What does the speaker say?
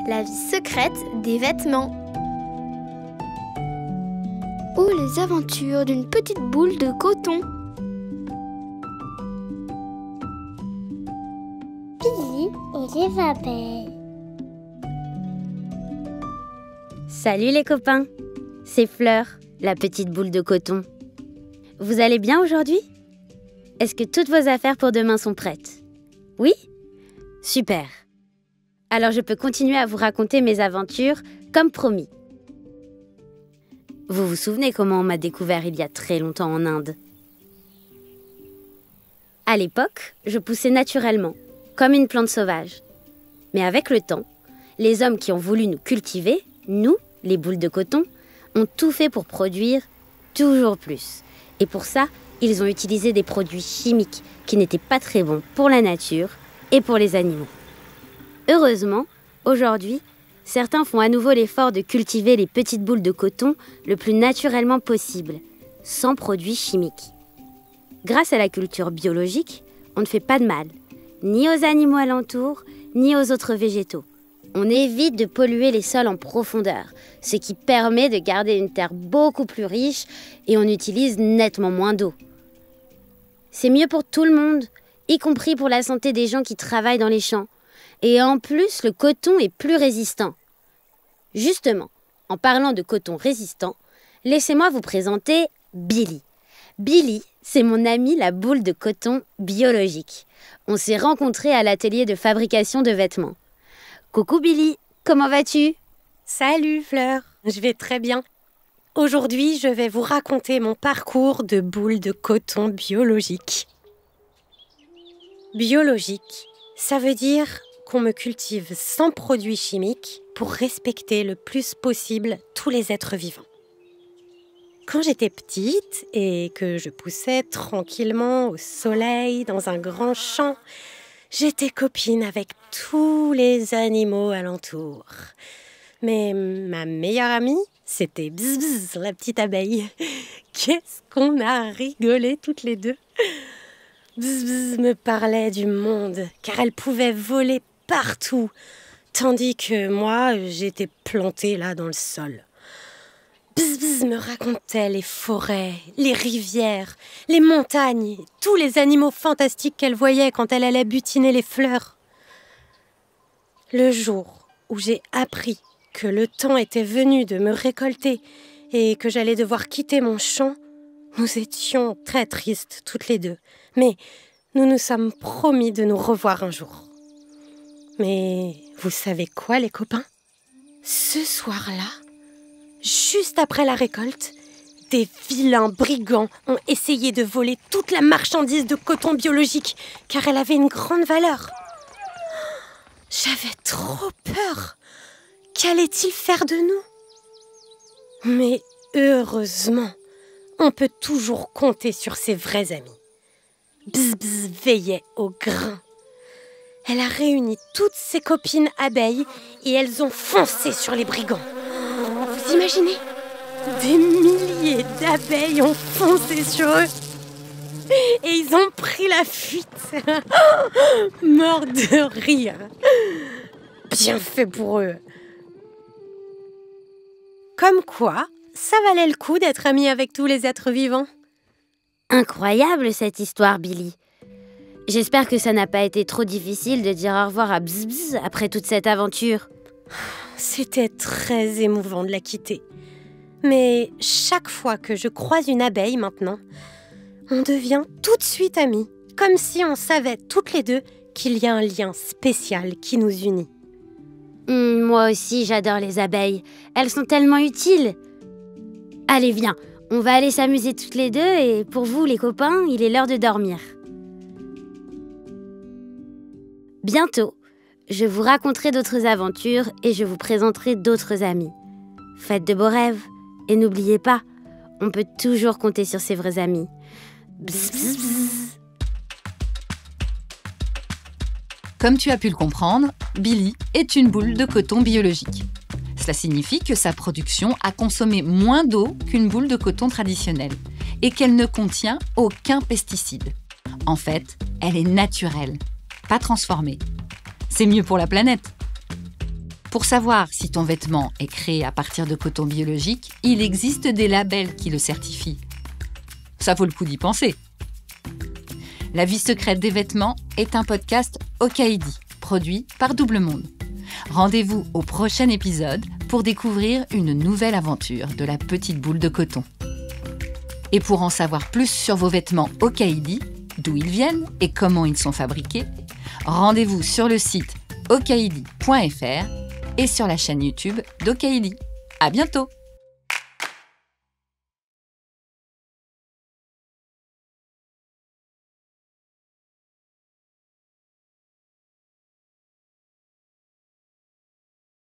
La vie secrète des vêtements. Ou les aventures d'une petite boule de coton. Billy et les abeilles. Salut les copains, c'est Fleur, la petite boule de coton. Vous allez bien aujourd'hui ? Est-ce que toutes vos affaires pour demain sont prêtes ? Oui ? Super. Alors je peux continuer à vous raconter mes aventures comme promis. Vous vous souvenez comment on m'a découvert il y a très longtemps en Inde ? À l'époque, je poussais naturellement, comme une plante sauvage. Mais avec le temps, les hommes qui ont voulu nous cultiver, nous, les boules de coton, ont tout fait pour produire toujours plus. Et pour ça, ils ont utilisé des produits chimiques qui n'étaient pas très bons pour la nature et pour les animaux. Heureusement, aujourd'hui, certains font à nouveau l'effort de cultiver les petites boules de coton le plus naturellement possible, sans produits chimiques. Grâce à la culture biologique, on ne fait pas de mal, ni aux animaux alentours, ni aux autres végétaux. On évite de polluer les sols en profondeur, ce qui permet de garder une terre beaucoup plus riche et on utilise nettement moins d'eau. C'est mieux pour tout le monde, y compris pour la santé des gens qui travaillent dans les champs. Et en plus, le coton est plus résistant. Justement, en parlant de coton résistant, laissez-moi vous présenter Billy. Billy, c'est mon amie la boule de coton biologique. On s'est rencontrés à l'atelier de fabrication de vêtements. Coucou Billy, comment vas-tu ? Salut Fleur, je vais très bien. Aujourd'hui, je vais vous raconter mon parcours de boule de coton biologique. Biologique, ça veut dire qu'on me cultive sans produits chimiques pour respecter le plus possible tous les êtres vivants. Quand j'étais petite et que je poussais tranquillement au soleil dans un grand champ, j'étais copine avec tous les animaux alentours. Mais ma meilleure amie, c'était Bzz Bzz, la petite abeille. Qu'est-ce qu'on a rigolé toutes les deux. Bzz Bzz me parlait du monde, car elle pouvait voler partout, tandis que moi, j'étais plantée là dans le sol. Bzz Bzz me racontait les forêts, les rivières, les montagnes, tous les animaux fantastiques qu'elle voyait quand elle allait butiner les fleurs. Le jour où j'ai appris que le temps était venu de me récolter et que j'allais devoir quitter mon champ, nous étions très tristes toutes les deux, mais nous nous sommes promis de nous revoir un jour. Mais vous savez quoi les copains ? Ce soir-là, juste après la récolte, des vilains brigands ont essayé de voler toute la marchandise de coton biologique, car elle avait une grande valeur. J'avais trop peur. Qu'allaient-ils faire de nous ? Mais heureusement, on peut toujours compter sur ses vrais amis. Bzz Bzz veillait au grain. Elle a réuni toutes ses copines abeilles et elles ont foncé sur les brigands. Vous imaginez ? Des milliers d'abeilles ont foncé sur eux et ils ont pris la fuite. Mort de rire. Bien fait pour eux. Comme quoi, ça valait le coup d'être amie avec tous les êtres vivants. Incroyable cette histoire, Billy. J'espère que ça n'a pas été trop difficile de dire au revoir à Bzz Bzz après toute cette aventure. C'était très émouvant de la quitter. Mais chaque fois que je croise une abeille maintenant, on devient tout de suite amis, comme si on savait toutes les deux qu'il y a un lien spécial qui nous unit. Moi aussi, j'adore les abeilles. Elles sont tellement utiles. Allez, viens, on va aller s'amuser toutes les deux et pour vous, les copains, il est l'heure de dormir. Bientôt, je vous raconterai d'autres aventures et je vous présenterai d'autres amis. Faites de beaux rêves et n'oubliez pas, on peut toujours compter sur ses vrais amis. Bzz, bzz, bzz. Comme tu as pu le comprendre, Billy est une boule de coton biologique. Cela signifie que sa production a consommé moins d'eau qu'une boule de coton traditionnelle et qu'elle ne contient aucun pesticide. En fait, elle est naturelle, pas transformée. C'est mieux pour la planète. Pour savoir si ton vêtement est créé à partir de coton biologique, il existe des labels qui le certifient. Ça vaut le coup d'y penser. La vie secrète des vêtements est un podcast Okaidi, produit par Double Monde. Rendez-vous au prochain épisode pour découvrir une nouvelle aventure de la petite boule de coton. Et pour en savoir plus sur vos vêtements Okaidi, d'où ils viennent et comment ils sont fabriqués, rendez-vous sur le site okaidi.fr et sur la chaîne YouTube d'Okaidi. À bientôt!